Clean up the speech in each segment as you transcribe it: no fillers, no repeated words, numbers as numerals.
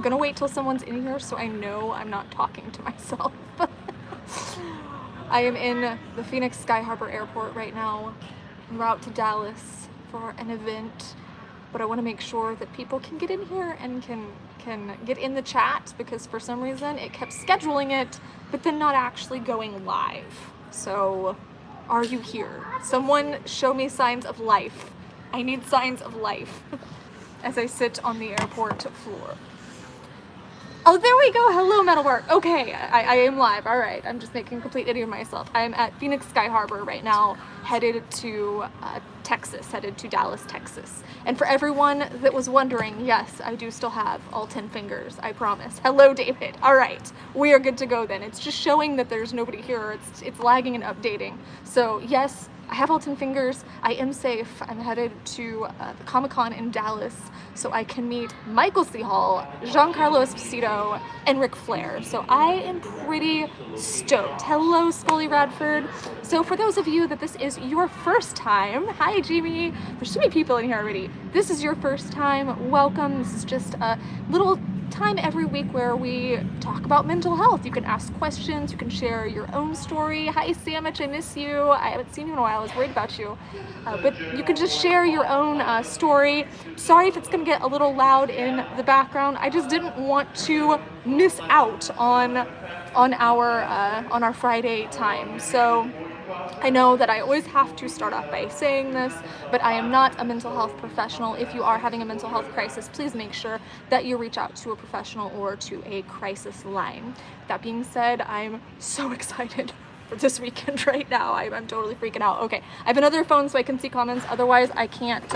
I'm gonna wait till someone's in here so I know I'm not talking to myself. I am in the Phoenix Sky Harbor Airport right now, en route to Dallas for an event, but I want to make sure that people can get in here and can get in the chat, because for some reason it kept scheduling it but then not actually going live. So are you here? Someone show me signs of life. I need signs of life as I sit on the airport floor. Oh, there we go. Hello, Metalwork. Okay, I am live. All right, I'm just making a complete idiot of myself. I'm at Phoenix Sky Harbor right now, headed to Texas, headed to Dallas, Texas. And for everyone that was wondering, yes, I do still have all 10 fingers, I promise. Hello, David. All right, we are good to go then. It's just showing that there's nobody here. It's lagging and updating. So yes, I have all 10 fingers. I am safe. I'm headed to the Comic-Con in Dallas so I can meet Michael C. Hall, Giancarlo Esposito, and Ric Flair. So I am pretty stoked. Hello, Scully Radford. So for those of you that this is your first time, hi Jamie. There's too many people in here already. This is your first time, welcome. This is just a little time every week where we talk about mental health. You can ask questions, you can share your own story. Hi Sandwich, I miss you. I haven't seen you in a while, I was worried about you. But you can just share your own story. Sorry if it's gonna get a little loud in the background. I just didn't want to miss out on our Friday time. So I know that I always have to start off by saying this, but I am not a mental health professional. If you are having a mental health crisis, please make sure that you reach out to a professional or to a crisis line. That being said, I'm so excited for this weekend right now. I'm totally freaking out. Okay, I have another phone so I can see comments. Otherwise, I can't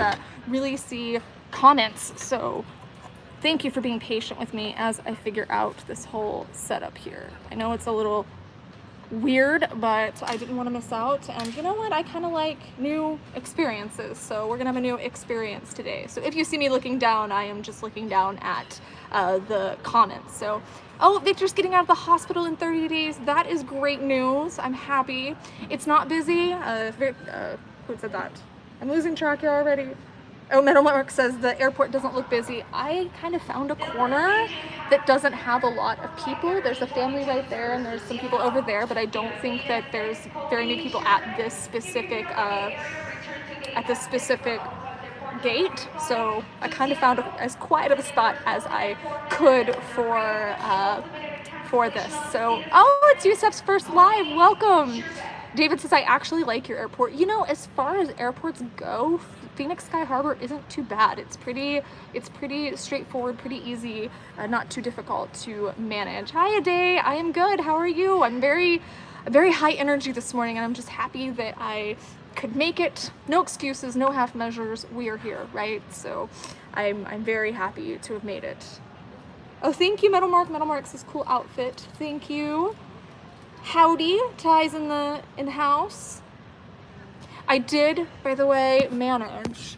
really see comments. So thank you for being patient with me as I figure out this whole setup here. I know it's a little weird, but I didn't want to miss out, and you know what, I kind of like new experiences, so we're gonna have a new experience today. So if you see me looking down, I am just looking down at the comments. So, oh, Victor's getting out of the hospital in 30 days. That is great news. I'm happy. It's not busy. Who said that? I'm losing track here already. Oh, Metalmark says the airport doesn't look busy. I kind of found a corner that doesn't have a lot of people. There's a family right there and there's some people over there, but I don't think that there's very many people at this specific gate. So I kind of found as quiet of a spot as I could for this. So, oh, it's Yusuf's first live. Welcome. David says, I actually like your airport. You know, as far as airports go, Phoenix Sky Harbor isn't too bad. It's pretty straightforward, pretty easy, not too difficult to manage. Hi, Aday. I am good. How are you? I'm very high energy this morning, and I'm just happy that I could make it. No excuses, no half measures. We are here, right? So I'm very happy to have made it. Oh, thank you, Metalmark. Metalmark says cool outfit. Thank you. Howdy, Ty's in the house. I did, by the way, manage.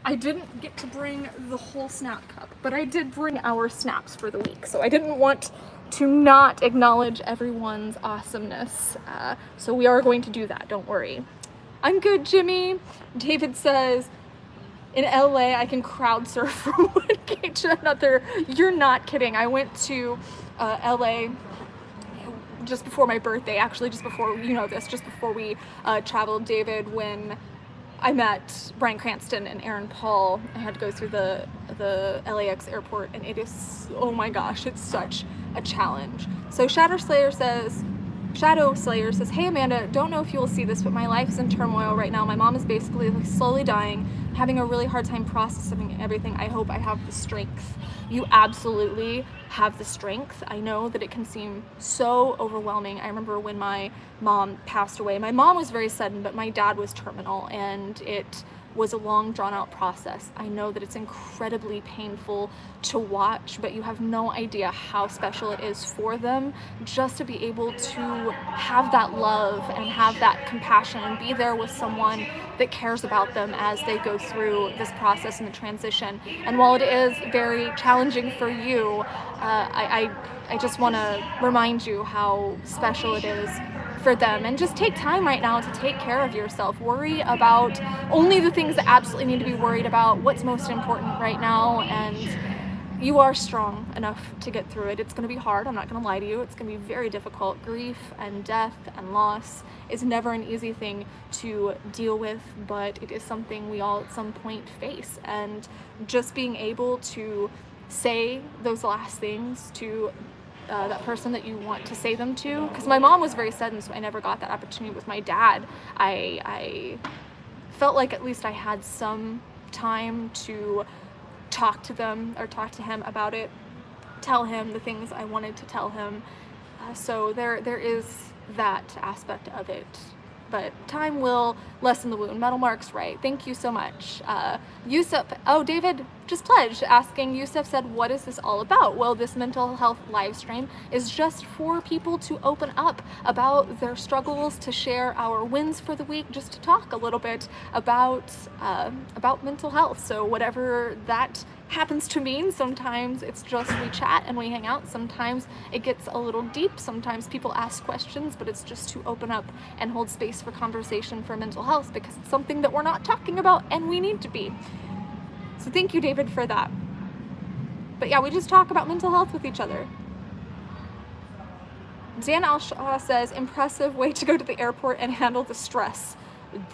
I didn't get to bring the whole snap cup, but I did bring our snaps for the week. So I didn't want to not acknowledge everyone's awesomeness. So we are going to do that, don't worry. I'm good, Jimmy. David says, in LA, I can crowd surf from one gate to another. You're not kidding. I went to LA just before my birthday, actually just before, you know this, just before we traveled, David, when I met Bryan Cranston and Aaron Paul. I had to go through the LAX airport, and it is, oh my gosh, it's such a challenge. So Shadow Slayer says, hey Amanda, don't know if you will see this, but my life is in turmoil right now. My mom is basically slowly dying. I'm having a really hard time processing everything. I hope I have the strength. You absolutely have the strength. I know that it can seem so overwhelming. I remember when my mom passed away. My mom was very sudden, but my dad was terminal, and it was a long, drawn-out process. I know that it's incredibly painful to watch, but you have no idea how special it is for them just to be able to have that love and have that compassion and be there with someone that cares about them as they go through this process and the transition. And while it is very challenging for you, I just want to remind you how special it is for them, and just take time right now to take care of yourself. Worry about only the things that absolutely need to be worried about, what's most important right now, and you are strong enough to get through it. It's going to be hard. I'm not going to lie to you. It's going to be very difficult. Grief and death and loss is never an easy thing to deal with, but it is something we all at some point face. And just being able to say those last things to that person that you want to say them to, because my mom was very sudden, so I never got that opportunity. With my dad, I felt like at least I had some time to talk to him about it, tell him the things I wanted to tell him. So there is that aspect of it, but time will lessen the wound. Metal Mark's right. Thank you so much. Yusuf, oh, David just pledged, asking, Yusuf said, what is this all about? Well, this mental health live stream is just for people to open up about their struggles, to share our wins for the week, just to talk a little bit about mental health. So whatever that happens to mean, sometimes it's just we chat and we hang out. Sometimes it gets a little deep. Sometimes people ask questions, but it's just to open up and hold space for conversation for mental health, because it's something that we're not talking about and we need to be. So thank you, David, for that. But yeah, we just talk about mental health with each other. Dan Alshaw says, impressive way to go to the airport and handle the stress.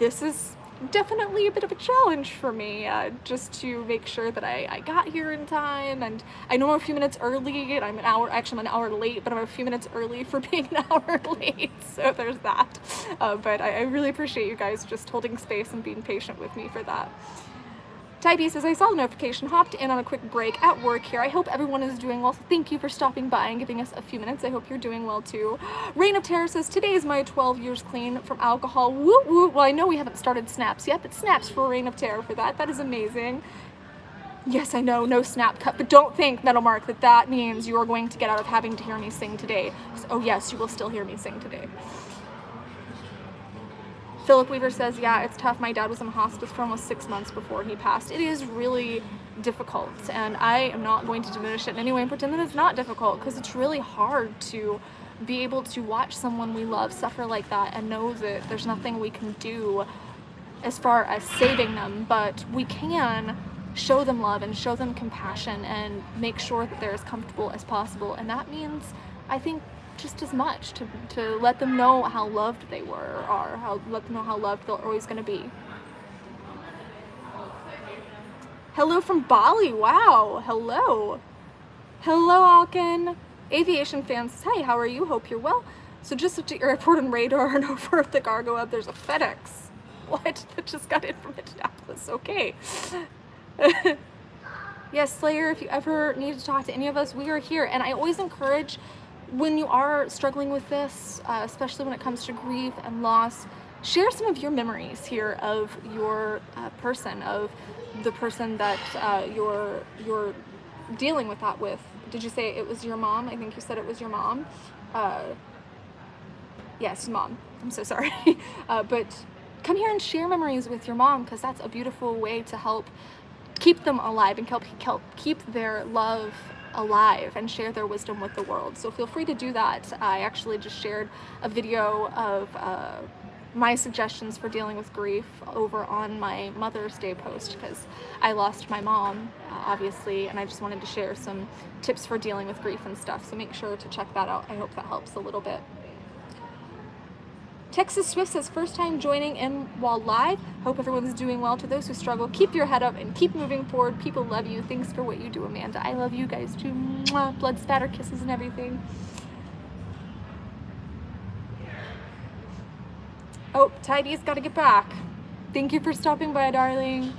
This is definitely a bit of a challenge for me, just to make sure that I got here in time. And I know I'm a few minutes early, and I'm an hour late, but I'm a few minutes early for being an hour late, so there's that. But I really appreciate you guys just holding space and being patient with me for that. Ty B says, I saw the notification, hopped in on a quick break at work here. I hope everyone is doing well. So thank you for stopping by and giving us a few minutes. I hope you're doing well too. Reign of Terror says, today is my 12 years clean from alcohol. Woo woo. Well, I know we haven't started snaps yet, but snaps for Reign of Terror for that. That is amazing. Yes, I know, no snap cut, but don't think, Metal Mark, that means you are going to get out of having to hear me sing today. Oh yes, you will still hear me sing today. Philip Weaver says, yeah, it's tough. My dad was in hospice for almost 6 months before he passed. It is really difficult, and I am not going to diminish it in any way and pretend that it's not difficult, because it's really hard to be able to watch someone we love suffer like that and know that there's nothing we can do as far as saving them, but we can show them love and show them compassion and make sure that they're as comfortable as possible. And that means, I think, just as much to let them know how loved they were, or let them know how loved they're always going to be. Hello from Bali. Wow. Hello Alkin. Aviation fans says, hey, how are you? Hope you're well. So just at the airport and radar and over at the cargo hub, there's a FedEx. What? That just got in from Indianapolis. Okay. Yes, Slayer, if you ever need to talk to any of us, we are here. And I always encourage, when you are struggling with this, especially when it comes to grief and loss, share some of your memories here of your person, of the person that you're dealing with that with. Did you say it was your mom? I think you said it was your mom. Yes, mom. I'm so sorry. But come here and share memories with your mom, because that's a beautiful way to help keep them alive and help keep their love alive and share their wisdom with the world. So feel free to do that. I actually just shared a video of my suggestions for dealing with grief over on my Mother's Day post, because I lost my mom, obviously, and I just wanted to share some tips for dealing with grief and stuff. So make sure to check that out. I hope that helps a little bit. Texas Swift says, first time joining in while live. Hope everyone's doing well. To those who struggle, keep your head up and keep moving forward. People love you. Thanks for what you do, Amanda. I love you guys too. Mwah. Blood spatter, kisses, and everything. Oh, Tidy's got to get back. Thank you for stopping by, darling.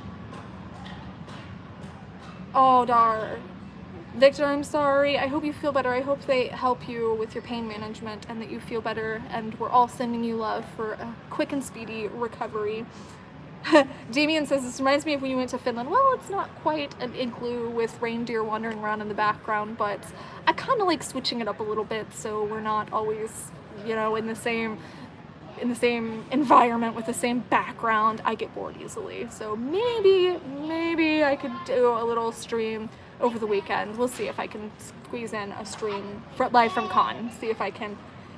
Oh, dar. Victor, I'm sorry. I hope you feel better. I hope they help you with your pain management and that you feel better, and we're all sending you love for a quick and speedy recovery. Damien says, this reminds me of when you went to Finland. Well, it's not quite an igloo with reindeer wandering around in the background, but I kind of like switching it up a little bit so we're not always, you know, in the same environment with the same background. I get bored easily. So maybe I could do a little stream over the weekend. We'll see if I can squeeze in a stream live from con. See if I can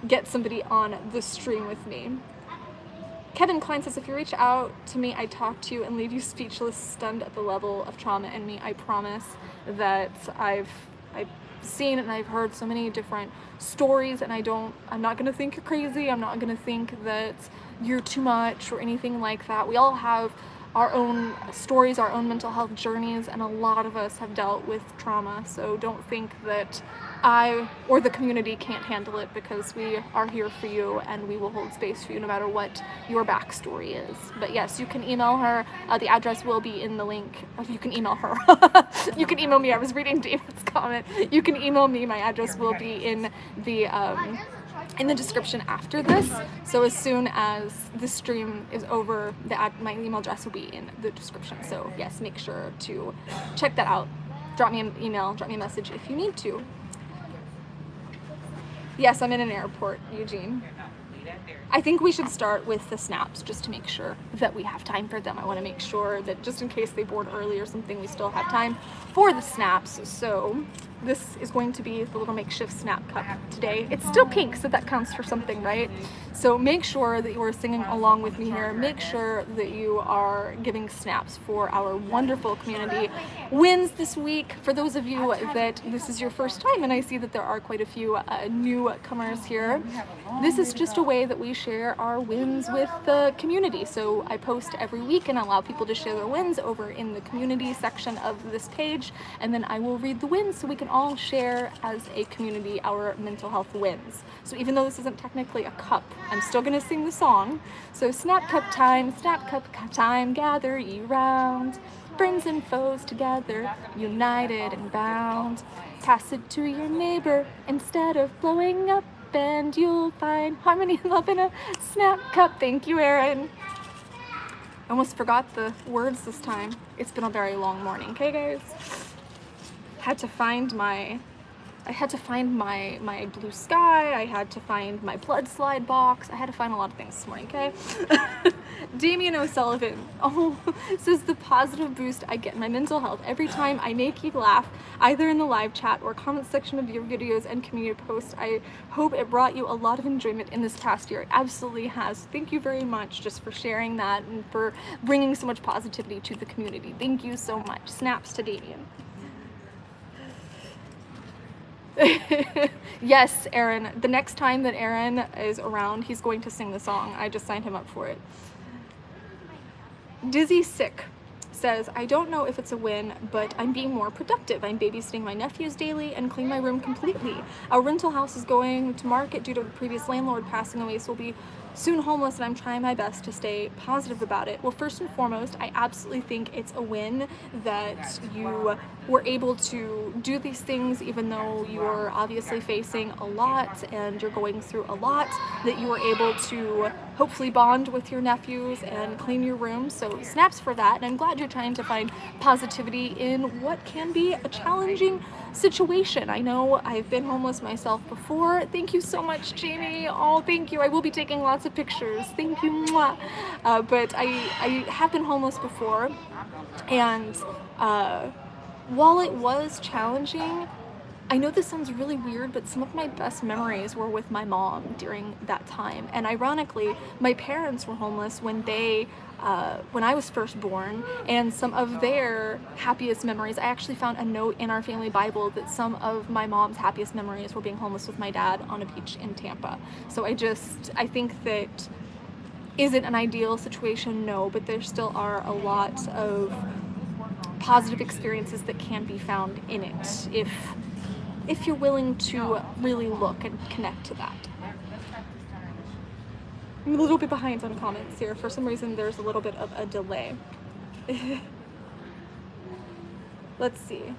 get somebody on the stream with me. Kevin Klein says, if you reach out to me, I talk to you and leave you speechless, stunned at the level of trauma in me. I promise that I've seen and I've heard so many different stories, and I'm not gonna think you're crazy. I'm not gonna think that you're too much or anything like that. We all have our own stories, our own mental health journeys, and a lot of us have dealt with trauma. So don't think that I or the community can't handle it, because we are here for you and we will hold space for you no matter what your backstory is. But yes, you can email her. The address will be in the link. You can email her. You can email me. I was reading David's comment. You can email me. My address will be in the description after this. So as soon as the stream is over, my email address will be in the description. So yes, make sure to check that out. Drop me an email, drop me a message if you need to. Yes, I'm in an airport, Eugene. I think we should start with the snaps just to make sure that we have time for them. I want to make sure that just in case they board early or something, we still have time for the snaps. So this is going to be the little makeshift snap cup today. It's still pink, so that counts for something, right? So make sure that you are singing along with me here. Make sure that you are giving snaps for our wonderful community wins this week. For those of you that this is your first time, and I see that there are quite a few newcomers here, this is just a way that we share our wins with the community. So I post every week and allow people to share their wins over in the community section of this page, and then I will read the wins so we can all share as a community our mental health wins. So even though this isn't technically a cup, I'm still gonna sing the song. So snap cup time, gather ye round, friends and foes together, united and bound. Pass it to your neighbor instead of blowing up, and you'll find harmony and love in a snap cup. Thank you, Erin. I almost forgot the words this time. It's been a very long morning, okay guys? I had to find my blue sky. I had to find my blood slide box. I had to find a lot of things this morning, okay? Damien O'Sullivan, says the positive boost I get in my mental health every time I make you laugh, either in the live chat or comment section of your videos and community posts. I hope it brought you a lot of enjoyment in this past year. It absolutely has. Thank you very much just for sharing that and for bringing so much positivity to the community. Thank you so much. Snaps to Damien. Yes, Aaron. The next time that Aaron is around, he's going to sing the song. I just signed him up for it. Dizzy Sick says, I don't know if it's a win, but I'm being more productive. I'm babysitting my nephews daily and clean my room completely. Our rental house is going to market due to the previous landlord passing away, so we'll be soon homeless, and I'm trying my best to stay positive about it. Well, first and foremost, I absolutely think it's a win that you were able to do these things even though you're obviously facing a lot and you're going through a lot, that you were able to hopefully bond with your nephews and clean your room. So snaps for that, and I'm glad you're trying to find positivity in what can be a challenging situation. I know I've been homeless myself before. Thank you so much, Jamie. Oh, thank you. I will be taking lots of pictures. Thank you. Mwah. But I have been homeless before, and while it was challenging, I know this sounds really weird, but some of my best memories were with my mom during that time. And ironically, my parents were homeless when I was first born, and some of their happiest memories, I actually found a note in our family Bible that some of my mom's happiest memories were being homeless with my dad on a beach in Tampa. So I think that, is it an ideal situation? No, but there still are a lot of positive experiences that can be found in it if you're willing to really look and connect to that. I'm a little bit behind on comments here. For some reason, there's a little bit of a delay. Let's see.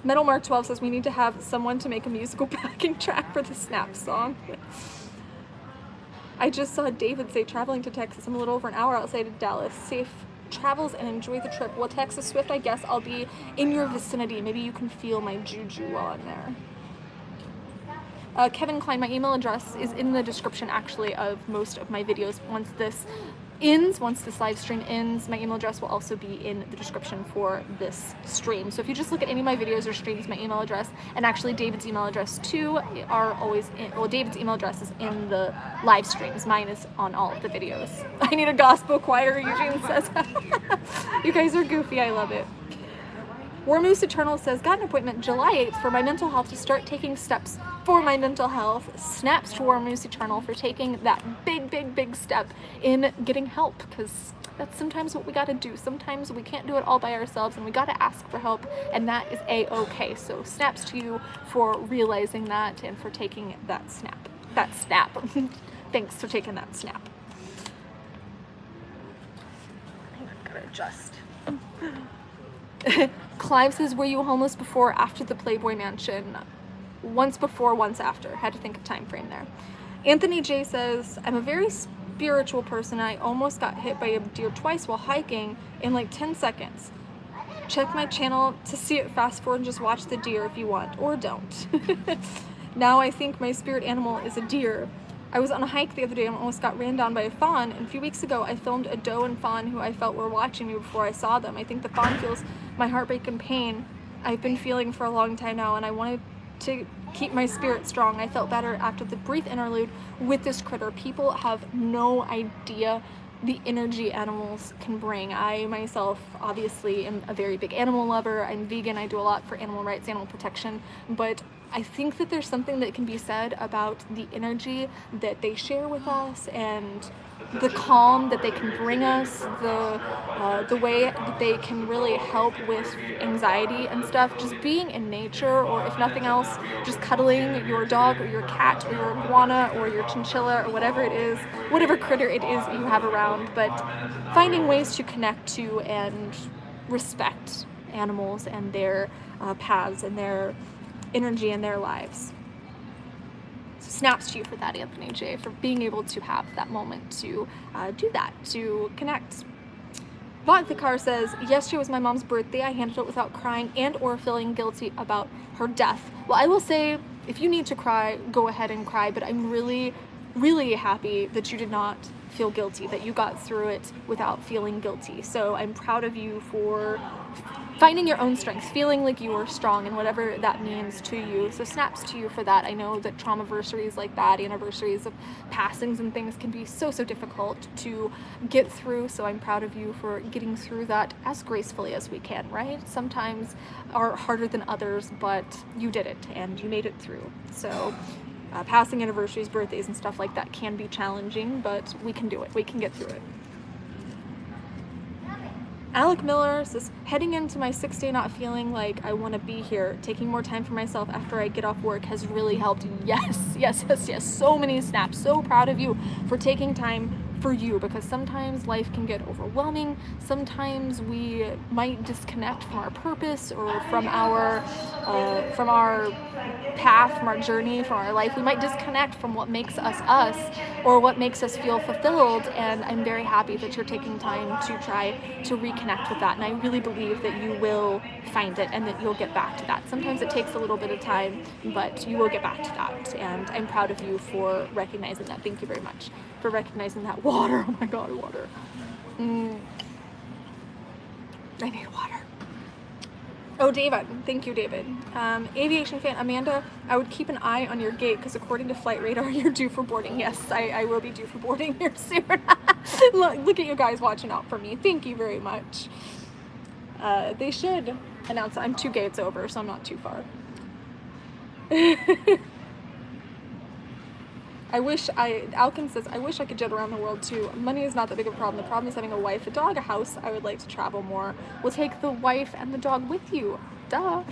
Metal Mark 12 says we need to have someone to make a musical backing track for the Snap song. I just saw David say traveling to Texas. I'm a little over an hour outside of Dallas. Safe travels and enjoy the trip. Well, Texas Swift, I guess I'll be in your vicinity. Maybe you can feel my juju while I'm there. Kevin Klein, my email address is in the description actually of most of my videos. Once this ends, once this live stream ends, my email address will also be in the description for this stream. So if you just look at any of my videos or streams, my email address, and actually David's email address too, are always in, well, David's email address is in the live streams. Mine is on all of the videos. I need a gospel choir, Eugene says. You guys are goofy, I love it. War Moose Eternal says, got an appointment July 8th for my mental health to start taking steps for my mental health. Snaps to War Moose Eternal for taking that big step in getting help, because that's sometimes what we got to do. Sometimes we can't do it all by ourselves and we got to ask for help, and that is a-okay. So snaps to you for realizing that and for taking that snap. Thanks for taking that snap. Hang on, gotta adjust. Clive says, were you homeless before or after the Playboy Mansion? Once before, once after. Had to think of time frame there. Anthony J says, I'm a very spiritual person. I almost got hit by a deer twice while hiking in like 10 seconds. Check my channel to see it, fast forward and just watch the deer if you want, or don't. Now I think my spirit animal is a deer. I was on a hike the other day and almost got ran down by a fawn, and a few weeks ago I filmed a doe and fawn who I felt were watching me before I saw them. I think the fawn feels my heartbreak and pain I've been feeling for a long time now, and I wanted to keep my spirit strong. I felt better after the brief interlude with this critter. People have no idea the energy animals can bring. I myself obviously am a very big animal lover. I'm vegan. I do a lot for animal rights, animal protection, but I think that there's something that can be said about the energy that they share with us and the calm that they can bring us, the way that they can really help with anxiety and stuff. Just being in nature, or if nothing else, just cuddling your dog or your cat or your iguana or your chinchilla or whatever it is, whatever critter it is that you have around, but finding ways to connect to and respect animals and their paths and their energy in their lives. So snaps to you for that, Anthony J, for being able to have that moment to do that, to connect. Vodka Car says, yesterday was my mom's birthday. I handled it without crying and or feeling guilty about her death. Well, I will say, if you need to cry, go ahead and cry, but I'm really happy that you did not feel guilty, that you got through it without feeling guilty. So I'm proud of you for finding your own strength, feeling like you are strong and whatever that means to you. So snaps to you for that. I know that traumaversaries like that, anniversaries of passings and things, can be so difficult to get through. So I'm proud of you for getting through that as gracefully as we can, right? Sometimes are harder than others, but you did it and you made it through. So passing anniversaries, birthdays and stuff like that can be challenging, but we can do it. We can get through it. Alec Miller says, heading into my 6th day not feeling like I want to be here, taking more time for myself after I get off work has really helped. Yes. So many snaps. So proud of you for taking time for you, because sometimes life can get overwhelming. Sometimes we might disconnect from our purpose or from our path, from our journey, from our life. We might disconnect from what makes us or what makes us feel fulfilled, and I'm very happy that you're taking time to try to reconnect with that, and I really believe that you will find it and that you'll get back to that. Sometimes it takes a little bit of time, but you will get back to that, and I'm proud of you for recognizing that. Thank you very much for recognizing that. Water, oh my god, water. I need water. Oh, David, thank you, David. Aviation fan Amanda, I would keep an eye on your gate because according to Flight Radar, you're due for boarding. Yes, I will be due for boarding here soon. look at you guys watching out for me. Thank you very much. They should announce I'm 2 gates over, so I'm not too far. Alkin says, I wish I could jet around the world too. Money is not that big of a problem. The problem is having a wife, a dog, a house. I would like to travel more. We'll take the wife and the dog with you. Duh.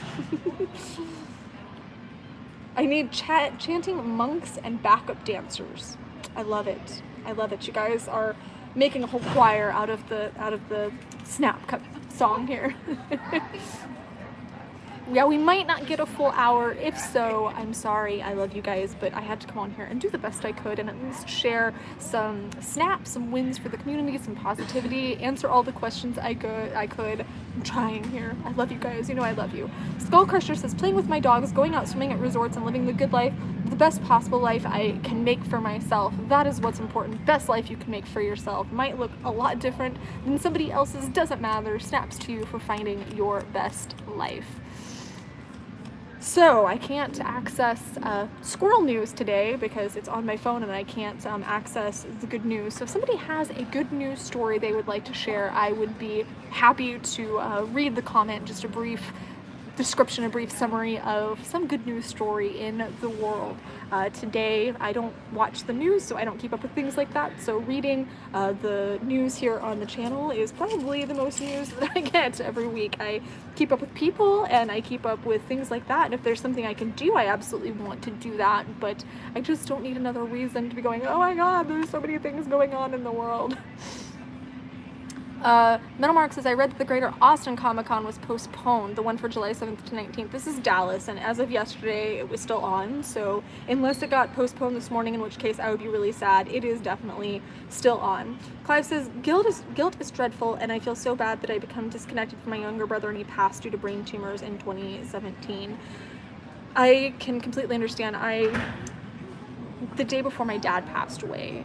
I need chanting monks and backup dancers. I love it. I love it. You guys are making a whole choir out of the snap cut song here. Yeah, we might not get a full hour. If so, I'm sorry. I love you guys, but I had to come on here and do the best I could and at least share some snaps, some wins for the community, some positivity, answer all the questions I could. I'm trying here. I love you guys. You know I love you. Skull Crusher says, playing with my dogs, going out swimming at resorts and living the good life with a best possible life I can make for myself. That is what's important. Best life you can make for yourself might look a lot different than somebody else's, doesn't matter. Snaps to you for finding your best life. So I can't access squirrel news today because it's on my phone and I can't access the good news. So if somebody has a good news story they would like to share, I would be happy to read the comment, just a brief description, a brief summary of some good news story in the world. Today, I don't watch the news, so I don't keep up with things like that. So reading the news here on the channel is probably the most news that I get every week. I keep up with people and I keep up with things like that. And if there's something I can do, I absolutely want to do that. But I just don't need another reason to be going, oh my God, there's so many things going on in the world. Metal Mark says, I read that the Greater Austin Comic-Con was postponed, the one for July 7th to 19th. This is Dallas, and as of yesterday, it was still on, so unless it got postponed this morning, in which case I would be really sad, it is definitely still on. Clive says, guilt is dreadful, and I feel so bad that I become disconnected from my younger brother, and he passed due to brain tumors in 2017. I can completely understand. The day before my dad passed away,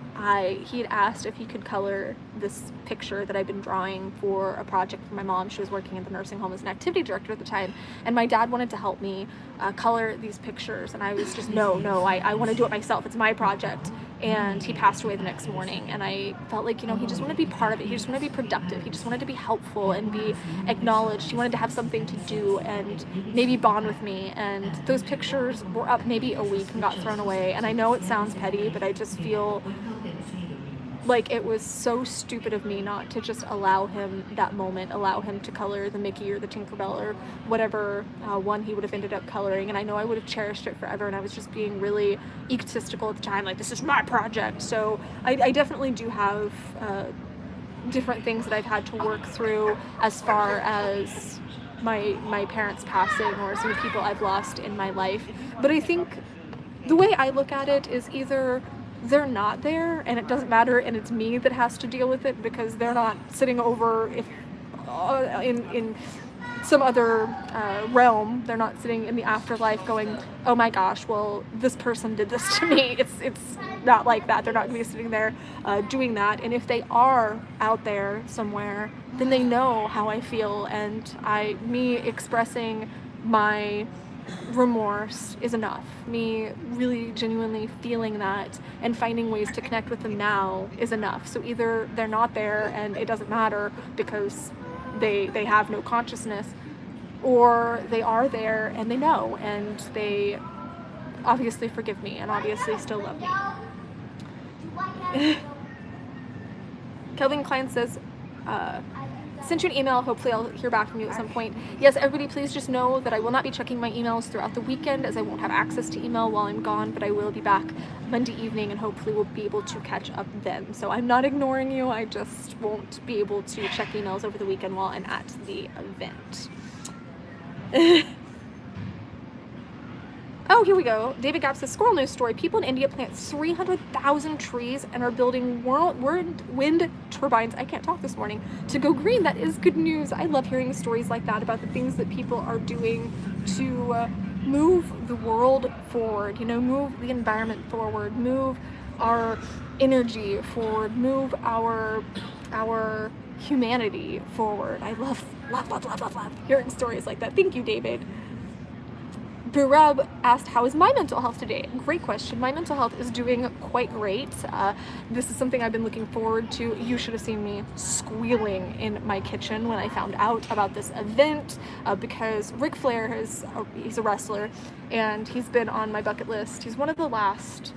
he had asked if he could color this picture that I'd been drawing for a project for my mom. She was working at the nursing home as an activity director at the time, and my dad wanted to help me color these pictures, and I was just, no, I want to do it myself. It's my project. And he passed away the next morning, and I felt like, he just wanted to be part of it. He just wanted to be productive. He just wanted to be helpful and be acknowledged. He wanted to have something to do and maybe bond with me. And those pictures were up maybe a week and got thrown away. And I know it sounds petty, but I just feel like it was so stupid of me not to just allow him that moment, allow him to color the Mickey or the Tinkerbell or whatever one he would have ended up coloring. And I know I would have cherished it forever, and I was just being really egotistical at the time, like, this is my project. So I definitely do have different things that I've had to work through as far as my parents passing or some people I've lost in my life. But I think the way I look at it is either they're not there and it doesn't matter and it's me that has to deal with it because they're not sitting over in some other realm. They're not sitting in the afterlife going, oh my gosh, well, this person did this to me. It's not like that. They're not going to be sitting there doing that. And if they are out there somewhere, then they know how I feel, and me expressing my remorse is enough. Me really genuinely feeling that and finding ways to connect with them now is enough. So either they're not there and it doesn't matter because they have no consciousness, or they are there and they know and they obviously forgive me and obviously still love me. Kelvin Klein says, sent you an email, hopefully I'll hear back from you at some point. Yes, everybody, please just know that I will not be checking my emails throughout the weekend as I won't have access to email while I'm gone, but I will be back Monday evening and hopefully we'll be able to catch up then. So I'm not ignoring you, I just won't be able to check emails over the weekend while I'm at the event. Oh, here we go. David Gapp says, squirrel news story. People in India plant 300,000 trees and are building wind turbines, I can't talk this morning, to go green. That is good news. I love hearing stories like that about the things that people are doing to move the world forward, move the environment forward, move our energy forward, move our humanity forward. I love hearing stories like that. Thank you, David. Burab asked, how is my mental health today? Great question. My mental health is doing quite great. This is something I've been looking forward to. You should have seen me squealing in my kitchen when I found out about this event because Ric Flair he's a wrestler and he's been on my bucket list. He's one of the last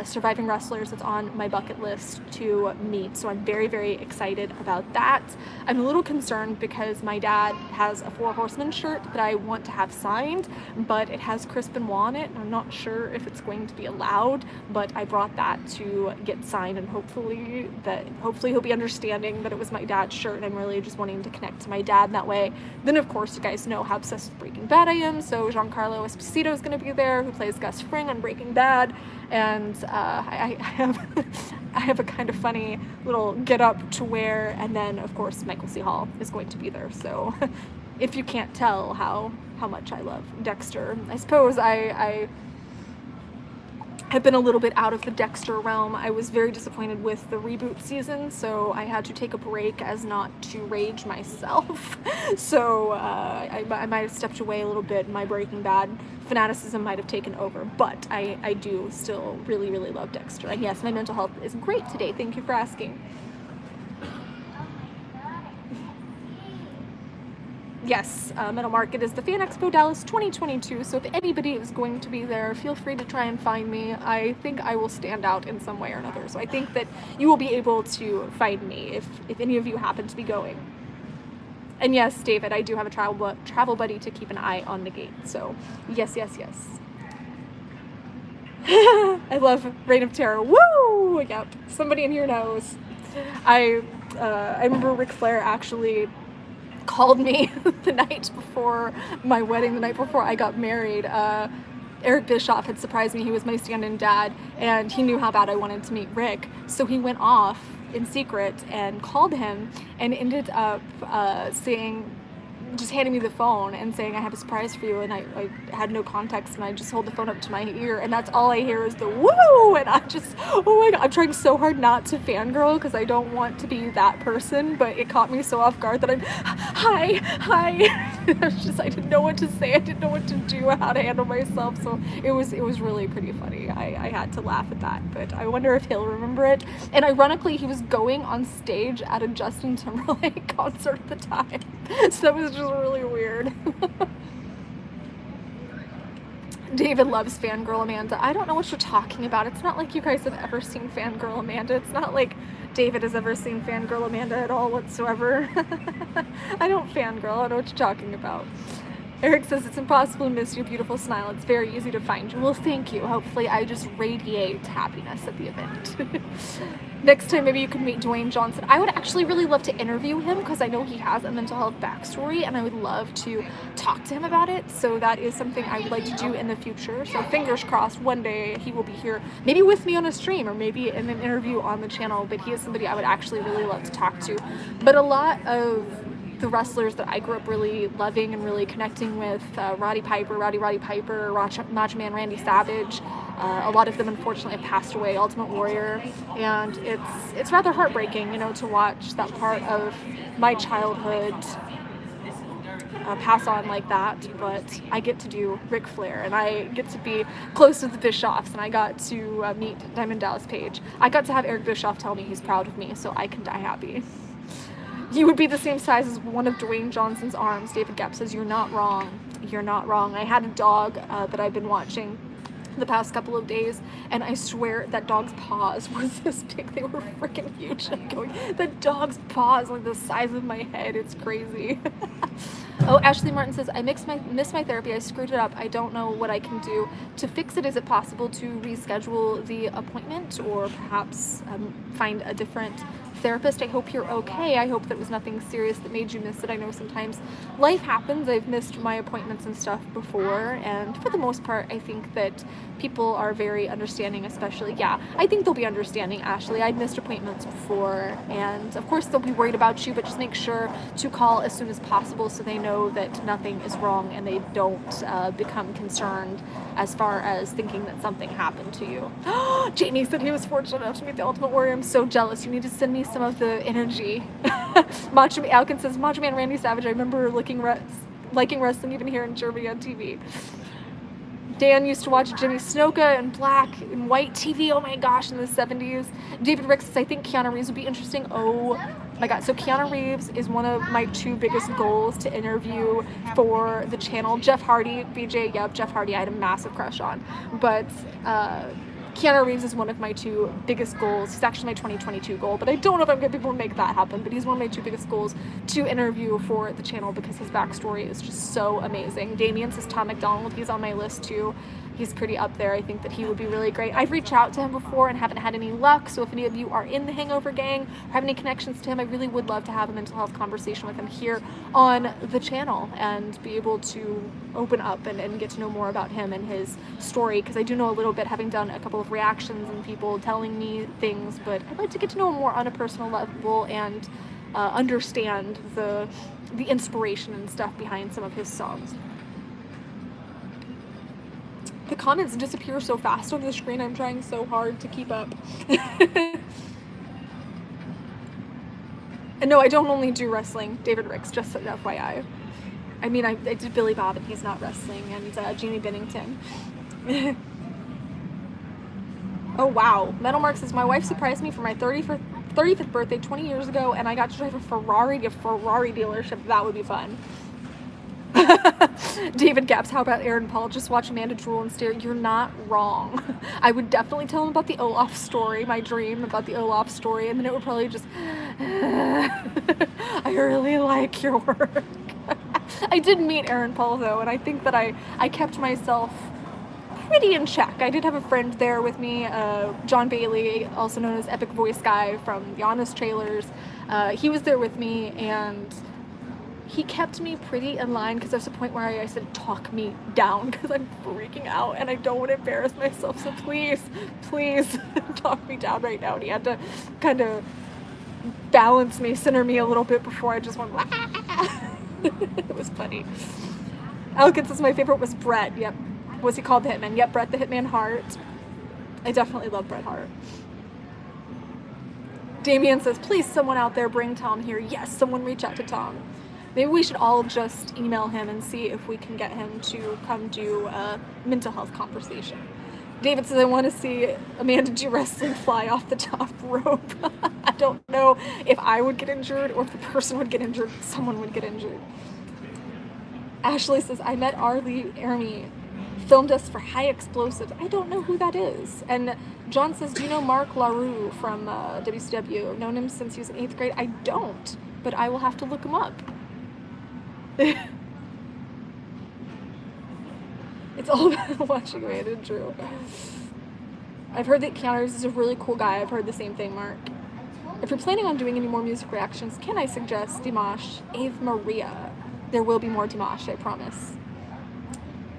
surviving wrestlers that's on my bucket list to meet, so I'm very, very excited about that. I'm a little concerned because my dad has a Four Horsemen shirt that I want to have signed, but it has Chris Benoit on it, and I'm not sure if it's going to be allowed, but I brought that to get signed, and hopefully he'll be understanding that it was my dad's shirt, and I'm really just wanting to connect to my dad in that way. Then of course you guys know how obsessed with Breaking Bad I am, so Giancarlo Esposito is going to be there, who plays Gus Fring on Breaking Bad, and I have a kind of funny little get up to wear, and then of course Michael C. Hall is going to be there. So if you can't tell how much I love Dexter, I suppose I have been a little bit out of the Dexter realm. I was very disappointed with the reboot season, so I had to take a break as not to rage myself. So I might have stepped away a little bit. My Breaking Bad fanaticism might have taken over, but I do still really, really love Dexter. And yes, my mental health is great today. Thank you for asking. Yes, Metal Market is the Fan Expo Dallas 2022, so if anybody is going to be there, feel free to try and find me. I think I will stand out in some way or another, so I think that you will be able to find me if any of you happen to be going. And yes, David, I do have a travel buddy to keep an eye on the gate, so yes, yes, yes. I love Reign of Terror. Woo! Yep, somebody in here knows. I remember Ric Flair actually called me the night before my wedding, the night before I got married. Eric Bischoff had surprised me. He was my stand-in dad, and he knew how bad I wanted to meet Rick, so he went off in secret and called him and ended up just handing me the phone and saying, I have a surprise for you, and I had no context, and I just hold the phone up to my ear, and that's all I hear is the woo, and I'm just, oh my god, I'm trying so hard not to fangirl because I don't want to be that person, but it caught me so off guard that I'm, hi, I didn't know what to say, I didn't know what to do, how to handle myself, so it was really pretty funny. I had to laugh at that, but I wonder if he'll remember it. And ironically, he was going on stage at a Justin Timberlake concert at the time, so that was just really weird. David loves Fangirl Amanda. I don't know what you're talking about. It's not like you guys have ever seen Fangirl Amanda. It's not like David has ever seen Fangirl Amanda at all whatsoever. I don't fangirl. I don't know what you're talking about. Eric says, it's impossible to miss your beautiful smile. It's very easy to find you. Well, thank you. Hopefully I just radiate happiness at the event. Next time, maybe you could meet Dwayne Johnson. I would actually really love to interview him because I know he has a mental health backstory, and I would love to talk to him about it. So that is something I would like to do in the future. So fingers crossed one day he will be here, maybe with me on a stream or maybe in an interview on the channel. But he is somebody I would actually really love to talk to. But a lot of the wrestlers that I grew up really loving and really connecting with, Roddy Piper, Macho Man Randy Savage, a lot of them unfortunately have passed away, Ultimate Warrior, and it's rather heartbreaking, you know, to watch that part of my childhood pass on like that. But I get to do Ric Flair, and I get to be close with the Bischoffs, and I got to meet Diamond Dallas Page. I got to have Eric Bischoff tell me he's proud of me, so I can die happy. You would be the same size as one of Dwayne Johnson's arms. David Gapp says, you're not wrong. You're not wrong. I had a dog that I've been watching the past couple of days, and I swear that dog's paws was this big. They were freaking huge. I'm going, the dog's paws like the size of my head. It's crazy. Oh, Ashley Martin says, I miss my therapy. I screwed it up. I don't know what I can do to fix it. Is it possible to reschedule the appointment or perhaps find a different therapist? I hope you're okay. I hope that was nothing serious that made you miss it. I know sometimes life happens. I've missed my appointments and stuff before, and for the most part, I think that people are very understanding, especially, yeah, I think they'll be understanding, Ashley. I've missed appointments before, and of course they'll be worried about you, but just make sure to call as soon as possible so they know that nothing is wrong and they don't become concerned as far as thinking that something happened to you. Jamie said he was fortunate enough to meet the Ultimate Warrior. I'm so jealous. You need to send me some of the energy. Alkin says, Macho Man Randy Savage, I remember liking wrestling even here in Germany on TV. Dan used to watch Jimmy Snuka in black and white TV, oh my gosh, in the 70s. David Rick says, I think Keanu Reeves would be interesting. Oh my god, so Keanu Reeves is one of my two biggest goals to interview for the channel. Jeff Hardy, BJ, yep, Jeff Hardy I had a massive crush on. But Keanu Reeves is one of my two biggest goals. He's actually my 2022 goal, but I don't know if I'm going to be able to make that happen, but he's one of my two biggest goals to interview for the channel because his backstory is just so amazing. Damien says Tom McDonald, he's on my list too. He's pretty up there. I think that he would be really great. I've reached out to him before and haven't had any luck, so if any of you are in the Hangover gang or have any connections to him, I really would love to have a mental health conversation with him here on the channel and be able to open up and get to know more about him and his story, because I do know a little bit, having done a couple of reactions and people telling me things, but I'd like to get to know him more on a personal level and understand the inspiration and stuff behind some of his songs. The comments disappear so fast on the screen. I'm trying so hard to keep up. And no, I don't only do wrestling. David Ricks, just an FYI. I mean, I did Billy Bob, and he's not wrestling, and Jeannie Bennington. Oh, wow. Metal Mark says, my wife surprised me for my 35th birthday 20 years ago, and I got to drive a Ferrari to a Ferrari dealership. That would be fun. David Gaps, how about Aaron Paul? Just watch Amanda drool and stare. You're not wrong. I would definitely tell him about the Olaf story, my dream about the Olaf story, and then it would probably just, I really like your work. I did meet Aaron Paul, though, and I think that I kept myself pretty in check. I did have a friend there with me, John Bailey, also known as Epic Voice Guy from the Honest Trailers. He was there with me, and he kept me pretty in line, because there's a point where I said, talk me down, because I'm freaking out and I don't want to embarrass myself, so please talk me down right now. And he had to kind of balance me, center me a little bit before I just went, wah! It was funny. Elkins says my favorite was Brett. Yep. Was he called the Hitman? Yep, Brett the Hitman Hart. I definitely love Bret Hart. Damien says, please, someone out there bring Tom here. Yes, someone reach out to Tom. Maybe we should all just email him and see if we can get him to come do a mental health conversation. David says, I want to see Amanda do wrestling fly off the top rope. I don't know if I would get injured or if the person would get injured. Someone would get injured. Ashley says, I met Arlie Ermy, filmed us for High Explosives. I don't know who that is. And John says, do you know Mark LaRue from WCW? I've known him since he was in 8th grade. I don't, but I will have to look him up. It's all about watching Amanda and Drew. I've heard that Keanu Reeves is a really cool guy. I've heard the same thing, Mark. If you're planning on doing any more music reactions, can I suggest Dimash Ave Maria? There will be more Dimash, I promise.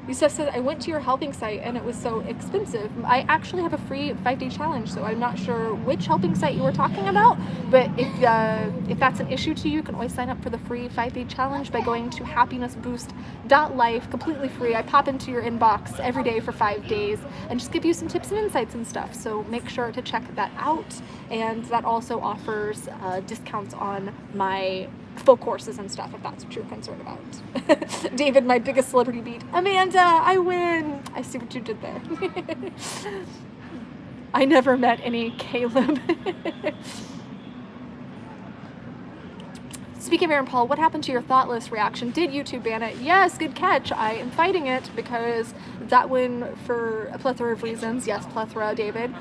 Yusuf said, I went to your helping site and it was so expensive. I actually have a free 5-day challenge, so I'm not sure which helping site you were talking about, but if that's an issue to you, you can always sign up for the free 5-day challenge by going to happinessboost.life, completely free. I pop into your inbox every day for 5 days and just give you some tips and insights and stuff, so make sure to check that out. And that also offers discounts on my full courses and stuff, if that's what you're concerned about. David, my biggest celebrity beat. Amanda, I win. I see what you did there. I never met any Caleb. Speaking of Aaron Paul, what happened to your Thoughtless reaction? Did YouTube ban it? Yes, good catch. I am fighting it because that one, for a plethora of reasons, yes, plethora, David,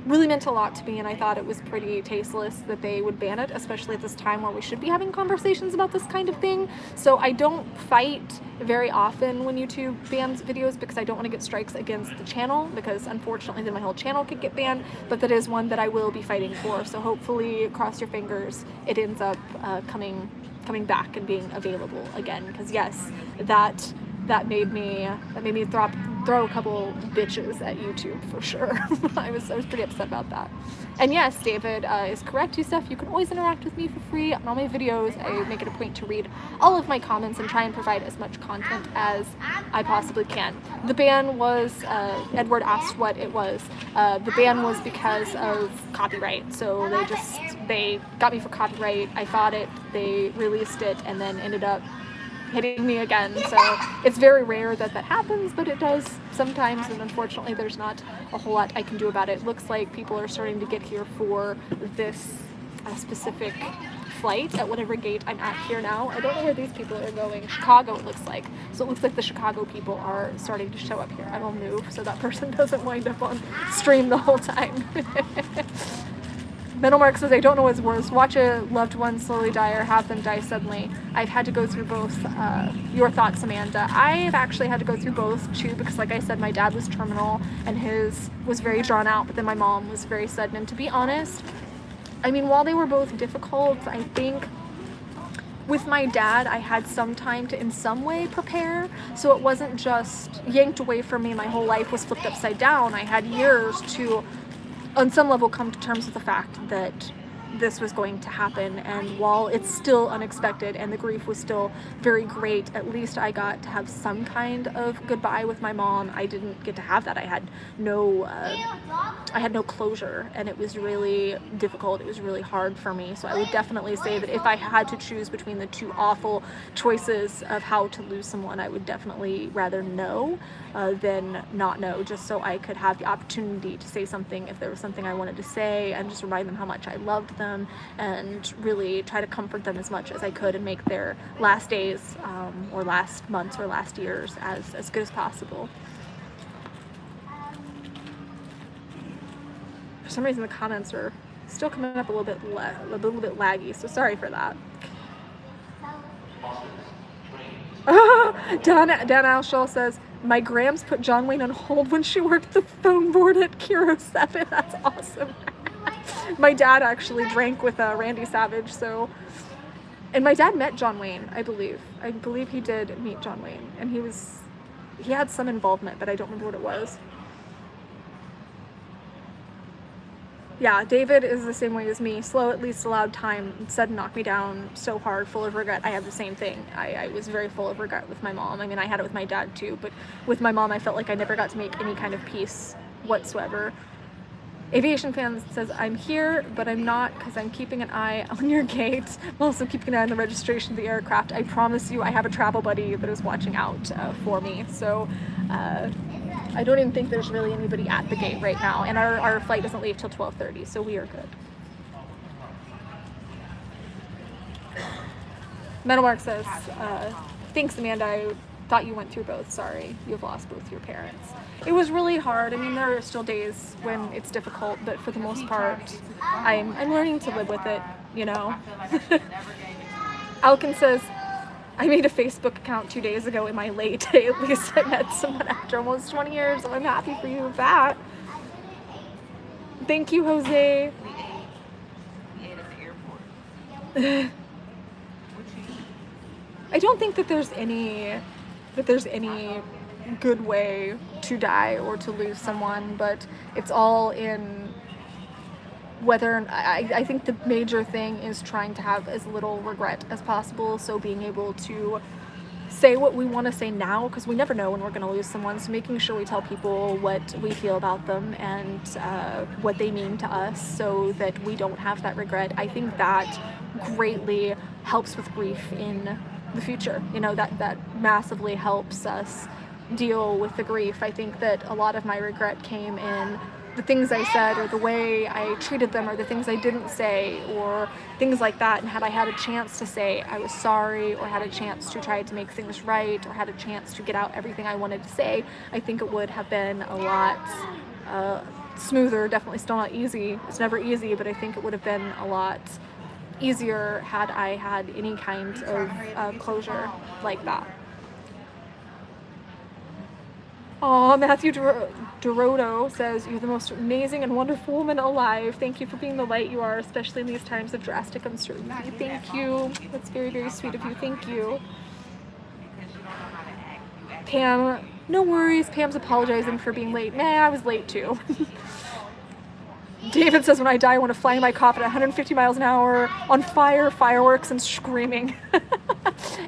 really meant a lot to me, and I thought it was pretty tasteless that they would ban it, especially at this time where we should be having conversations about this kind of thing. So I don't fight very often when YouTube bans videos because I don't want to get strikes against the channel, because unfortunately then my whole channel could get banned, but that is one that I will be fighting for. So hopefully, cross your fingers, it ends up coming back and being available again, because yes, that made me throw a couple bitches at YouTube for sure. I was pretty upset about that. And yes, David is correct, Yusuf. You can always interact with me for free on all my videos. I make it a point to read all of my comments and try and provide as much content as I possibly can. The ban was, Edward asked what it was. The ban was because of copyright. So they got me for copyright. I fought it, they released it, and then ended up hitting me again. So it's very rare that happens, but it does sometimes, and unfortunately there's not a whole lot I can do about it. Looks like people are starting to get here for this specific flight at whatever gate I'm at here now. I don't know where these people are going. Chicago, it looks like. So it looks like the Chicago people are starting to show up here. I will move so that person doesn't wind up on stream the whole time. Metal Mark says, I don't know what's worse, watch a loved one slowly die or have them die suddenly. I've had to go through both. Your thoughts, Amanda? I've actually had to go through both too, because like I said, my dad was terminal and his was very drawn out, but then my mom was very sudden. And to be honest, I mean, while they were both difficult, I think with my dad, I had some time to in some way prepare, so it wasn't just yanked away from me. My whole life was flipped upside down. I had years to, on some level, come to terms with the fact that this was going to happen. And while it's still unexpected and the grief was still very great, at least I got to have some kind of goodbye with my mom. I didn't get to have that. I had no closure, and it was really difficult. It was really hard for me. So I would definitely say that if I had to choose between the two awful choices of how to lose someone, I would definitely rather know than not know, just so I could have the opportunity to say something if there was something I wanted to say, and just remind them how much I loved them, and really try to comfort them as much as I could and make their last days or last months or last years as good as possible. For some reason the comments are still coming up a little bit laggy, so sorry for that. Dan Alshall says, my Grams put John Wayne on hold when she worked the phone board at Kiro 7. That's awesome. My dad actually drank with Randy Savage, so, and my dad met John Wayne, I believe he did meet John Wayne, and he had some involvement, but I don't remember what it was. Yeah, David is the same way as me. Slow, at least allowed time. Said knock me down so hard, full of regret. I have the same thing. I was very full of regret with my mom. I mean, I had it with my dad too, but with my mom, I felt like I never got to make any kind of peace whatsoever. Aviation Fan says, I'm here, but I'm not, because I'm keeping an eye on your gate. I'm also keeping an eye on the registration of the aircraft. I promise you, I have a travel buddy that is watching out for me. So, I don't even think there's really anybody at the gate right now, and our flight doesn't leave till 12:30, so we are good. Metalmark says, thanks, Amanda. I thought you went through both. Sorry, you've lost both your parents. It was really hard. I mean, there are still days when it's difficult, but for the most part, I'm learning to live with it, you know. Alkin says, I made a Facebook account 2 days ago. Am I late? At least I met someone after almost 20 years, so I'm happy for you with that. Thank you, Jose. I don't think that there's any good way to die or to lose someone, but it's all in whether, I think the major thing is trying to have as little regret as possible, so being able to say what we want to say now, because we never know when we're going to lose someone, so making sure we tell people what we feel about them and what they mean to us, so that we don't have that regret. I think that greatly helps with grief in the future, you know, that massively helps us deal with the grief. I think that a lot of my regret came in the things I said, or the way I treated them, or the things I didn't say, or things like that. And had I had a chance to say I was sorry, or had a chance to try to make things right, or had a chance to get out everything I wanted to say, I think it would have been a lot smoother. Definitely still not easy. It's never easy, but I think it would have been a lot easier had I had any kind of closure like that. Aw, Matthew Doroto says, you're the most amazing and wonderful woman alive. Thank you for being the light you are, especially in these times of drastic uncertainty. Thank you. That's very, very sweet of you. Thank you. Pam, no worries. Pam's apologizing for being late. Nah, I was late too. David says, when I die, I want to fly in my coffin at 150 miles an hour, on fire, fireworks, and screaming.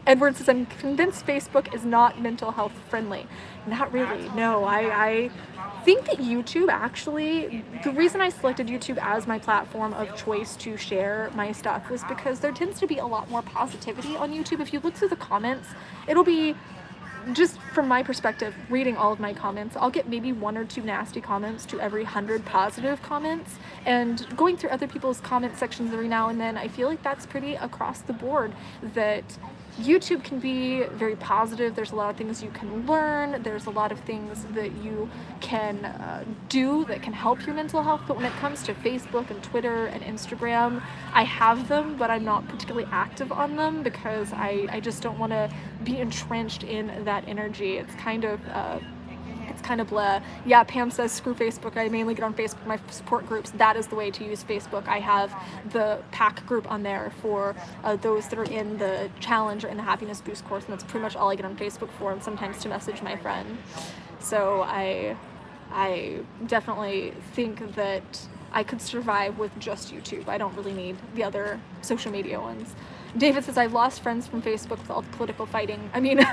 Edward says, I'm convinced Facebook is not mental health friendly. Not really, no. I think that YouTube, actually, the reason I selected YouTube as my platform of choice to share my stuff was because there tends to be a lot more positivity on YouTube. If you look through the comments, it'll be, just from my perspective, reading all of my comments, I'll get maybe 1 or 2 nasty comments to every 100 positive comments, and going through other people's comment sections every now and then, I feel like that's pretty across the board, that YouTube can be very positive. There's a lot of things you can learn. There's a lot of things that you can do that can help your mental health. But when it comes to Facebook and Twitter and Instagram, I have them, but I'm not particularly active on them because I just don't want to be entrenched in that energy. It's kind of blah. Yeah, Pam says, screw Facebook. I mainly get on Facebook, my support groups. That is the way to use Facebook. I have the pack group on there for those that are in the challenge or in the happiness boost course, and that's pretty much all I get on Facebook for, and sometimes to message my friend. So I definitely think that I could survive with just YouTube. I don't really need the other social media ones. David says, I've lost friends from Facebook with all the political fighting. I mean,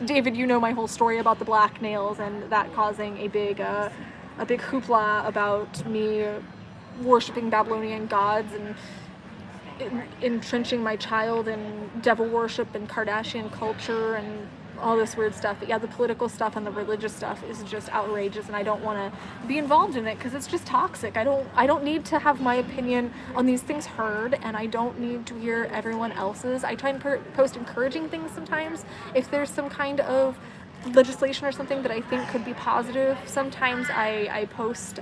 David, you know my whole story about the black nails and that causing a big hoopla about me worshiping Babylonian gods and entrenching my child in devil worship and Kardashian culture and all this weird stuff. But yeah, the political stuff and the religious stuff is just outrageous, and I don't want to be involved in it because it's just toxic. I don't need to have my opinion on these things heard, and I don't need to hear everyone else's. I try and post encouraging things sometimes. If there's some kind of legislation or something that I think could be positive, sometimes I post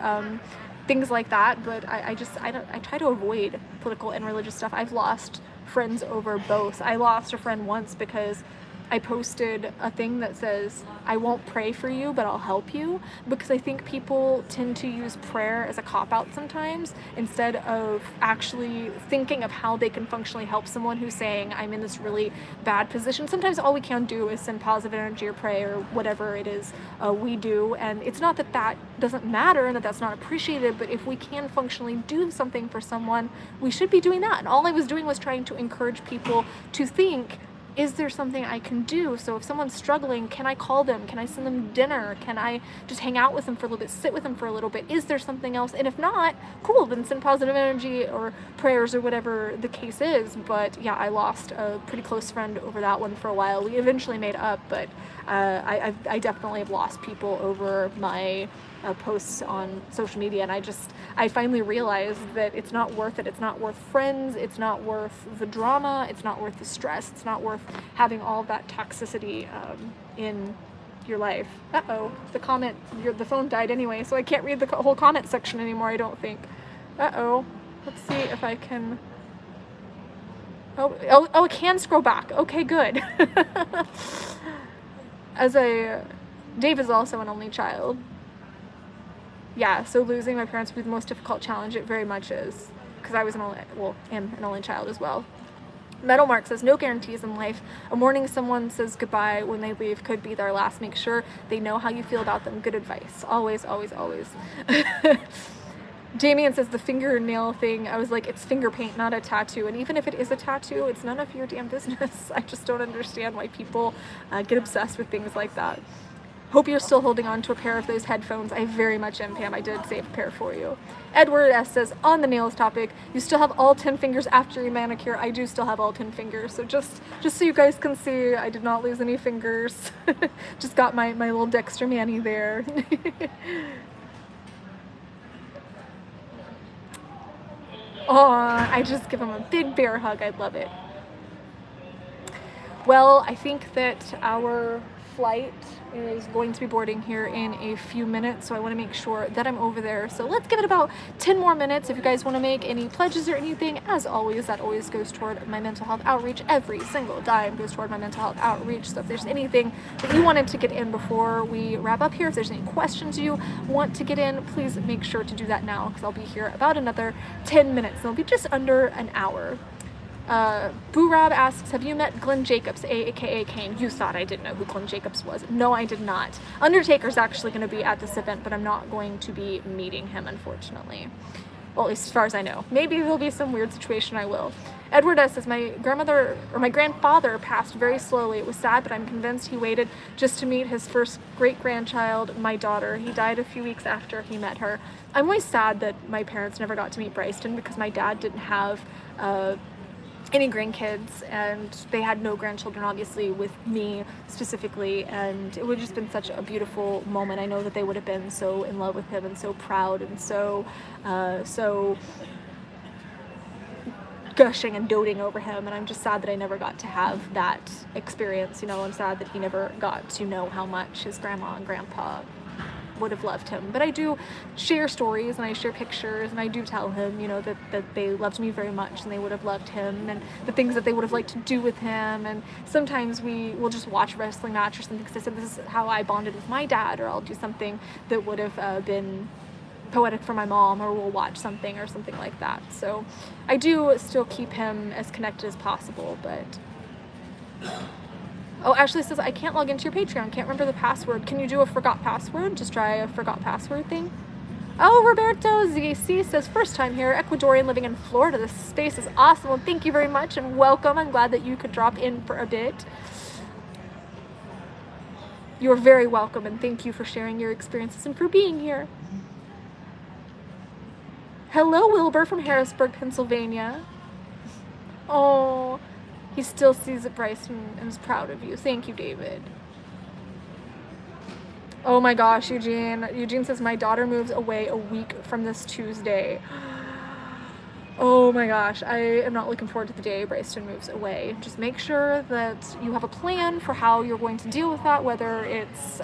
things like that, but I try to avoid political and religious stuff. I've lost friends over both. I lost a friend once because I posted a thing that says, I won't pray for you, but I'll help you, because I think people tend to use prayer as a cop-out sometimes, instead of actually thinking of how they can functionally help someone who's saying, I'm in this really bad position. Sometimes all we can do is send positive energy or pray or whatever it is we do, and it's not that that doesn't matter and that that's not appreciated, but if we can functionally do something for someone, we should be doing that. And all I was doing was trying to encourage people to think, is there something I can do? So if someone's struggling, can I call them? Can I send them dinner? Can I just hang out with them for a little bit, sit with them for a little bit? Is there something else? And if not, cool, then send positive energy or prayers or whatever the case is. But yeah, I lost a pretty close friend over that one for a while. We eventually made up, but I definitely have lost people over my posts on social media, and I finally realized that it's not worth it. It's not worth friends, it's not worth the drama, it's not worth the stress, it's not worth having all of that toxicity in your life. The phone died anyway, so I can't read the whole comment section anymore, I don't think. Let's see if I can. I can scroll back. Okay, good. Dave is also an only child. Yeah, so losing my parents would be the most difficult challenge. It very much is, because I was am an only child as well. Metal Mark says, no guarantees in life. A morning someone says goodbye when they leave could be their last. Make sure they know how you feel about them. Good advice. Always, always, always. Damien says the fingernail thing, I was like, it's finger paint, not a tattoo. And even if it is a tattoo, it's none of your damn business. I just don't understand why people get obsessed with things like that. Hope you're still holding on to a pair of those headphones. I very much am, Pam. I did save a pair for you. Edward S. says, on the nails topic, you still have all 10 fingers after your manicure. I do still have all 10 fingers. So just so you guys can see, I did not lose any fingers. Just got my little Dexter Manny there. Oh, I just give him a big bear hug. I love it. Well, I think that our flight is going to be boarding here in a few minutes, so I want to make sure that I'm over there. So let's give it about 10 more minutes. If you guys want to make any pledges or anything, as always, that always goes toward my mental health outreach. Every single dime goes toward my mental health outreach. So if there's anything that you wanted to get in before we wrap up here, if there's any questions you want to get in, please make sure to do that now, because I'll be here about another 10 minutes. It'll be just under an hour. Boo Rob asks, have you met Glenn Jacobs, aka Kane? You thought I didn't know who Glenn Jacobs was. No, I did not. Undertaker's actually going to be at this event, but I'm not going to be meeting him, unfortunately. Well, at least as far as I know. Maybe there'll be some weird situation I will. Edward S. says, my grandfather passed very slowly. It was sad, but I'm convinced he waited just to meet his first great-grandchild, my daughter. He died a few weeks after he met her. I'm always sad that my parents never got to meet Bryston, because my dad didn't have any grandkids, and they had no grandchildren, obviously, with me specifically, and it would have just been such a beautiful moment. I know that they would have been so in love with him and so proud and so gushing and doting over him, and I'm just sad that I never got to have that experience. You know, I'm sad that he never got to know how much his grandma and grandpa would have loved him. But I do share stories and I share pictures, and I do tell him, you know, that they loved me very much and they would have loved him, and the things that they would have liked to do with him. And sometimes we will just watch a wrestling match or something, because I said this is how I bonded with my dad, or I'll do something that would have been poetic for my mom, or we'll watch something or something like that. So I do still keep him as connected as possible. But oh, Ashley says, I can't log into your Patreon. Can't remember the password. Can you do a forgot password? Just try a forgot password thing. Oh, Roberto ZC says, first time here, Ecuadorian living in Florida. This space is awesome. Well, thank you very much and welcome. I'm glad that you could drop in for a bit. You're very welcome and thank you for sharing your experiences and for being here. Hello, Wilbur from Harrisburg, Pennsylvania. Oh, he still sees it, Bryson, and is proud of you. Thank you, David. Oh my gosh, Eugene. Eugene says, my daughter moves away a week from this Tuesday. Oh my gosh, I am not looking forward to the day Bryson moves away. Just make sure that you have a plan for how you're going to deal with that, whether it's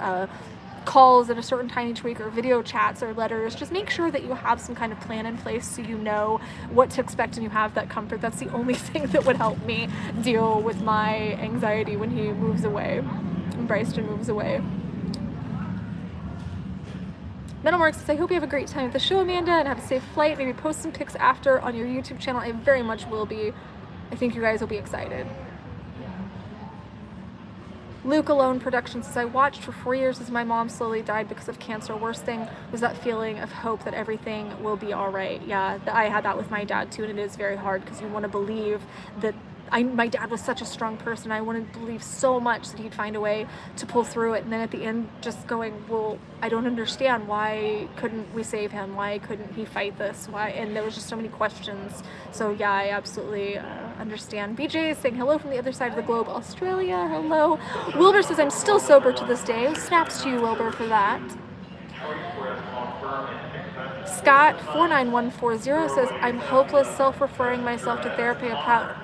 calls at a certain time each week or video chats or letters. Just make sure that you have some kind of plan in place so you know what to expect and you have that comfort. That's the only thing that would help me deal with my anxiety when he moves away, when Bryson moves away. Metalmark says, I hope you have a great time at the show, Amanda, and have a safe flight. Maybe post some pics after on your YouTube channel. I very much will be. I think you guys will be excited. Luke Alone Productions says, I watched for 4 years as my mom slowly died because of cancer. Worst thing was that feeling of hope that everything will be all right. Yeah, I had that with my dad too, and it is very hard because you want to believe that my dad was such a strong person. I wanted to believe so much that he'd find a way to pull through it. And then at the end, just going, well, I don't understand. Why couldn't we save him? Why couldn't he fight this? Why? And there was just so many questions. So yeah, I absolutely understand. BJ is saying hello from the other side of the globe, Australia. Hello. Wilbur says, I'm still sober to this day. Snaps to you, Wilbur, for that. Scott 49140 says, I'm hopeless, self-referring myself to therapy.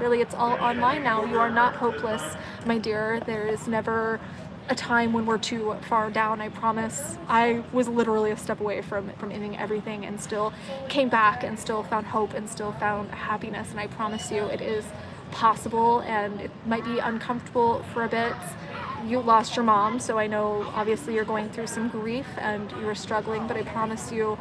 Really, it's all online now. You are not hopeless, my dear. There is never a time when we're too far down, I promise. I was literally a step away from ending everything and still came back and still found hope and still found happiness. And I promise you it is possible, and it might be uncomfortable for a bit. You lost your mom, so I know obviously you're going through some grief and you're struggling, but I promise you,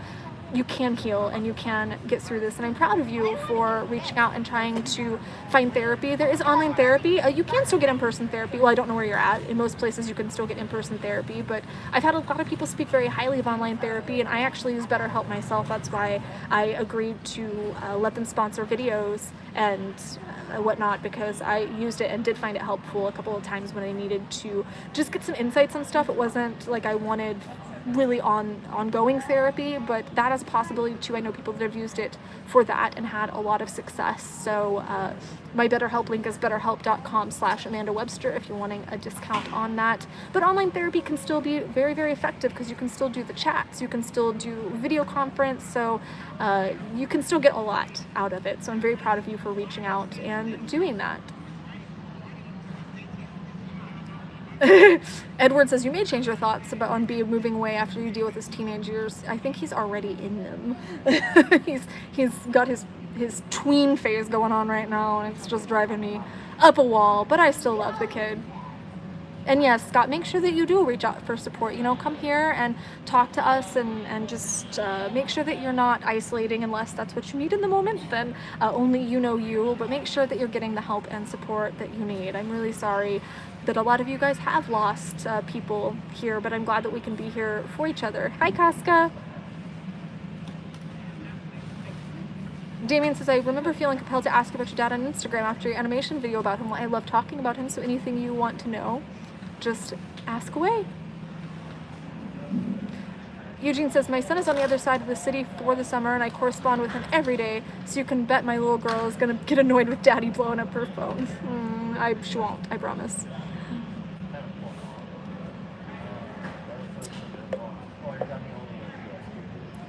you can heal and you can get through this. And I'm proud of you for reaching out and trying to find therapy. There is online therapy. You can still get in-person therapy. Well, I don't know where you're at. In most places you can still get in-person therapy, but I've had a lot of people speak very highly of online therapy, and I actually use BetterHelp myself. That's why I agreed to let them sponsor videos and whatnot, because I used it and did find it helpful a couple of times when I needed to just get some insights on stuff. It wasn't like I wanted really ongoing therapy, but that is a possibility too. I know people that have used it for that and had a lot of success. So my BetterHelp link is betterhelp.com/Amanda Webster if you're wanting a discount on that. But online therapy can still be very, very effective because you can still do the chats, you can still do video conference, so you can still get a lot out of it. So I'm very proud of you for reaching out and doing that. Edward says, you may change your thoughts about on B moving away after you deal with his teenage years. I think he's already in them. he's got his tween phase going on right now, and it's just driving me up a wall, but I still love the kid. And yes, Scott, make sure that you do reach out for support. You know, come here and talk to us and just make sure that you're not isolating unless that's what you need in the moment. Then only you know you, but make sure that you're getting the help and support that you need. I'm really sorry that a lot of you guys have lost people here, but I'm glad that we can be here for each other. Hi, Casca. Damien says, I remember feeling compelled to ask about your dad on Instagram after your animation video about him. Well, I love talking about him, so anything you want to know, just ask away. Eugene says, my son is on the other side of the city for the summer and I correspond with him every day, so you can bet my little girl is going to get annoyed with daddy blowing up her phone. She won't, I promise.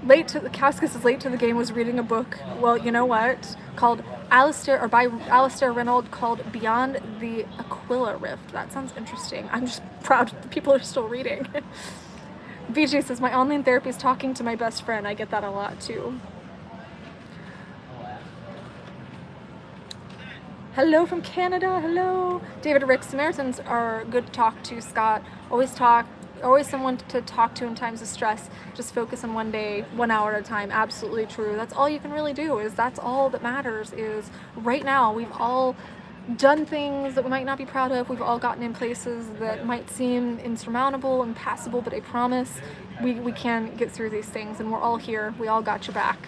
Cascas is late to the game, was reading a book, well, you know what, called by Alistair Reynolds, called Beyond the Aquila Rift. That sounds interesting. I'm just proud that people are still reading. BJ says, my online therapy is talking to my best friend. I get that a lot too. Hello from Canada, hello. David Rick, Samaritans are good to talk to, Scott. Always someone to talk to in times of stress. Just focus on one day, 1 hour at a time. Absolutely true. That's all you can really do. That's all that matters is right now. We've all done things that we might not be proud of. We've all gotten in places that might seem insurmountable, impassable, but I promise we can get through these things, and we're all here. We all got your back.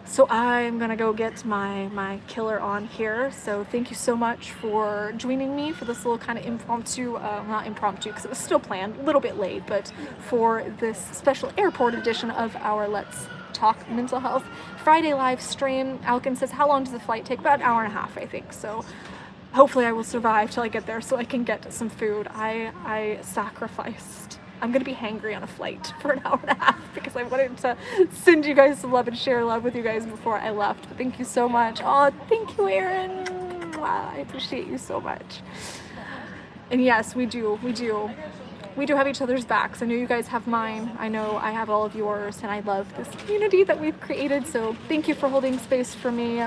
So I'm gonna go get my killer on here. So thank you so much for joining me for this little kind of impromptu, not impromptu because it was still planned, a little bit late, but for this special airport edition of our Let's Talk Mental Health Friday live stream. Alkin says, how long does the flight take? About an hour and a half, I think. So hopefully I will survive till I get there so I can get some food. I sacrificed. I'm gonna be hangry on a flight for an hour and a half because I wanted to send you guys some love and share love with you guys before I left. But thank you so much. Oh, thank you, Erin. Wow, I appreciate you so much. And yes, we do have each other's backs. I know you guys have mine. I know I have all of yours, and I love this community that we've created. So thank you for holding space for me.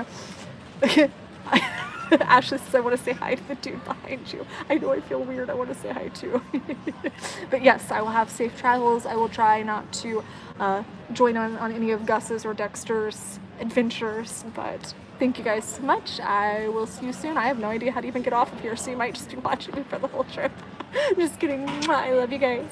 Ashley says, I want to say hi to the dude behind you. I know I feel weird. I want to say hi too. But yes, I will have safe travels. I will try not to join on any of Gus's or Dexter's adventures. But thank you guys so much. I will see you soon. I have no idea how to even get off of here, so you might just be watching me for the whole trip. I'm just kidding. I love you guys.